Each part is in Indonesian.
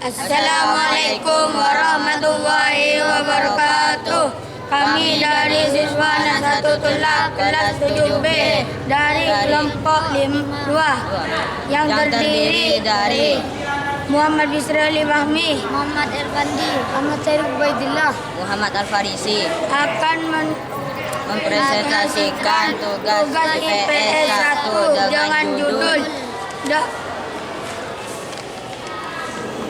Assalamualaikum warahmatullahi wabarakatuh. Kami dari siswa Nahdlatul Thulab kelas 7B dari kelompok 2 yang terdiri dari Muhammad Bisri Fahmi, Muhammad Irfandi, Ahmad Syarif Ubaidillah Muhammad Al-Farisi akan mempresentasikan tugas IPS 1 dengan judul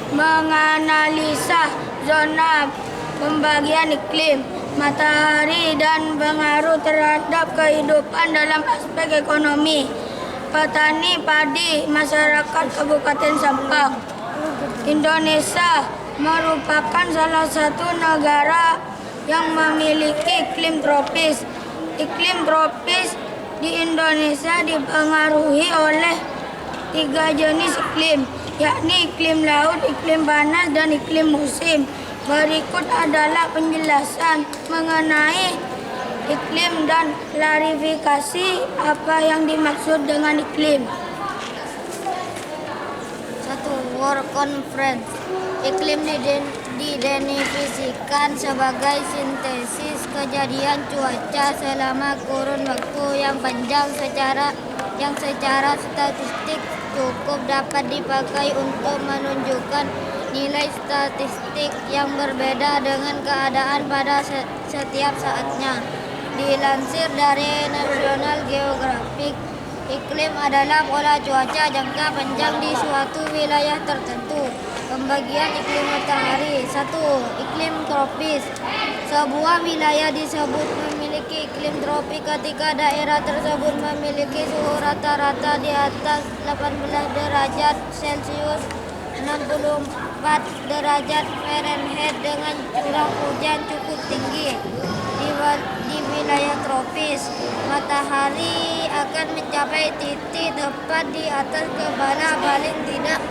menganalisa zona pembagian iklim, matahari dan pengaruh terhadap kehidupan dalam aspek ekonomi, petani padi, masyarakat Kabupaten Sampang. Indonesia merupakan salah satu negara yang memiliki iklim tropis. Iklim tropis di Indonesia dipengaruhi oleh 3 jenis iklim, yakni iklim laut, iklim panas, dan iklim musim. Berikut adalah penjelasan mengenai iklim dan klarifikasi apa yang dimaksud dengan iklim. 1. World Conference. Iklim didefinisikan sebagai sintesis kejadian cuaca selama kurun waktu yang panjang yang secara statistik cukup dapat dipakai untuk menunjukkan nilai statistik yang berbeda dengan keadaan pada setiap saatnya. Dilansir dari National Geographic, iklim adalah pola cuaca jangka panjang di suatu wilayah tertentu. Pembagian iklim matahari. 1. Iklim tropis. Sebuah wilayah disebut memiliki iklim tropis ketika daerah tersebut memiliki suhu rata-rata di atas 18 derajat Celcius 64 derajat Fahrenheit dengan curah hujan cukup tinggi. Di wilayah tropis, matahari akan mencapai titik tepat di atas kepala paling tidak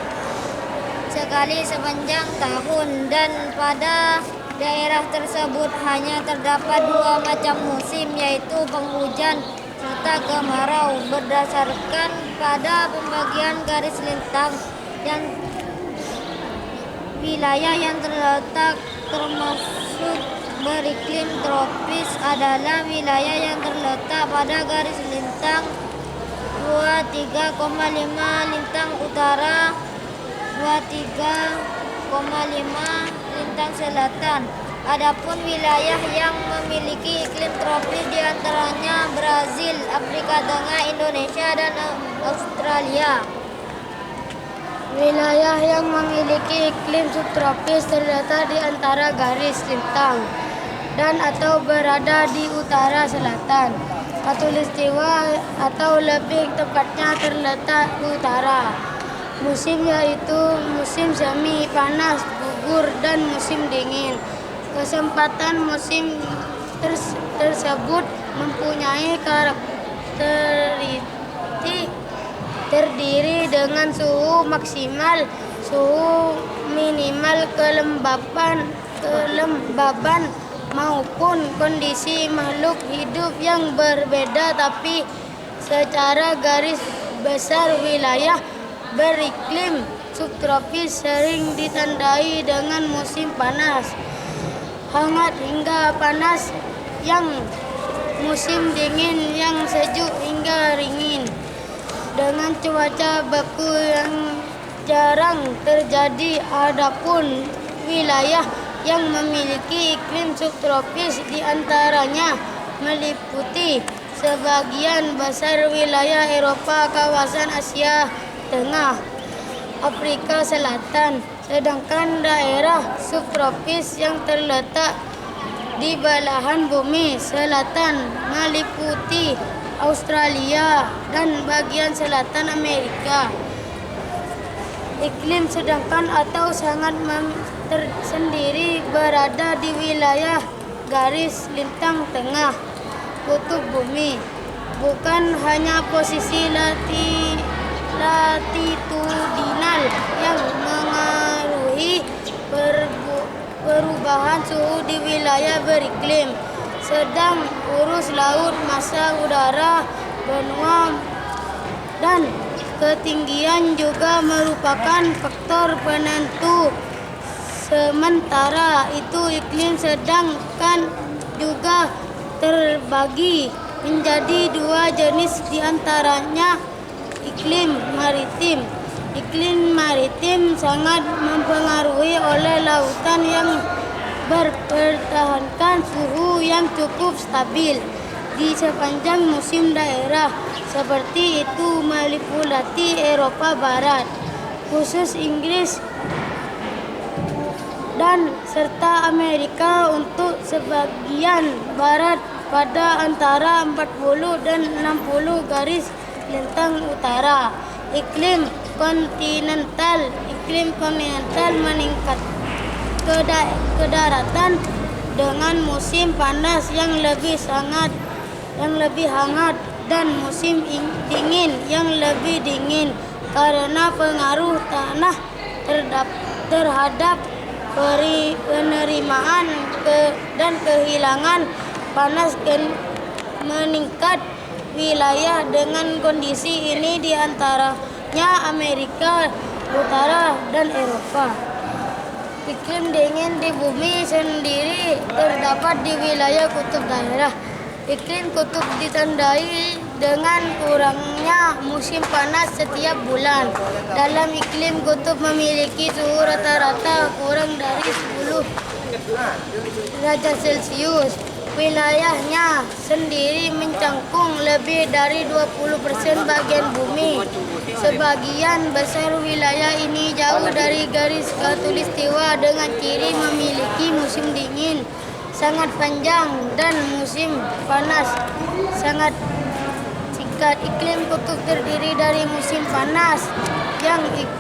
sekali sepanjang tahun, dan pada daerah tersebut hanya terdapat 2 macam musim, yaitu penghujan serta kemarau. Berdasarkan pada pembagian garis lintang, dan wilayah yang terletak termasuk beriklim tropis adalah wilayah yang terletak pada garis lintang 23,5 lintang utara, 23,5 lintang selatan. Adapun wilayah yang memiliki iklim tropis diantaranya Brazil, Afrika Tengah, Indonesia, dan Australia. Wilayah yang memiliki iklim subtropis terletak di antara garis lintang dan atau berada di utara selatan Khatulistiwa, atau lebih tepatnya terletak di utara. Musim yaitu musim semi panas, gugur, dan musim dingin. Kesempatan musim tersebut mempunyai karakteristik terdiri dengan suhu maksimal, suhu minimal, kelembaban maupun kondisi makhluk hidup yang berbeda, tapi secara garis besar wilayah beriklim subtropis sering ditandai dengan musim panas, hangat hingga panas, yang musim dingin yang sejuk hingga dingin, dengan cuaca baku yang jarang terjadi. Adapun wilayah yang memiliki iklim subtropis diantaranya meliputi sebagian besar wilayah Eropa, kawasan Asia Tengah, Afrika Selatan, sedangkan daerah subtropis yang terletak di belahan bumi selatan meliputi Australia dan bagian selatan Amerika. Iklim sedangkan atau sangat tersendiri berada di wilayah garis lintang tengah kutub bumi. Bukan hanya posisi latitudinal yang mengaruhi perubahan suhu di wilayah beriklim, sedang urus laut, massa udara, benua, dan ketinggian juga merupakan faktor penentu Sementara itu iklim sedangkan juga terbagi menjadi dua jenis, diantaranya iklim maritim. Iklim maritim sangat mempengaruhi oleh lautan yang mempertahankan suhu yang cukup stabil di sepanjang musim daerah, seperti itu meliputi Eropa Barat, khusus Inggris dan serta Amerika untuk sebagian barat pada antara 40 dan 60 garis lintang utara. Iklim kontinental meningkat ke daratan dengan musim panas yang lebih hangat dan musim dingin yang lebih dingin karena pengaruh tanah terhadap penerimaan dan kehilangan panas meningkat. Wilayah dengan kondisi ini diantaranya Amerika Utara dan Eropa. Iklim dingin di bumi sendiri terdapat di wilayah kutub daerah. Iklim kutub ditandai dengan kurangnya musim panas setiap bulan. Dalam iklim kutub memiliki suhu rata-rata kurang dari 10 derajat Celcius. Wilayahnya sendiri mencangkup lebih dari 20% bagian bumi. Sebagian besar wilayah ini jauh dari garis khatulistiwa dengan ciri memiliki musim dingin sangat panjang dan musim panas sangat singkat. Iklim kutub terdiri dari musim panas yang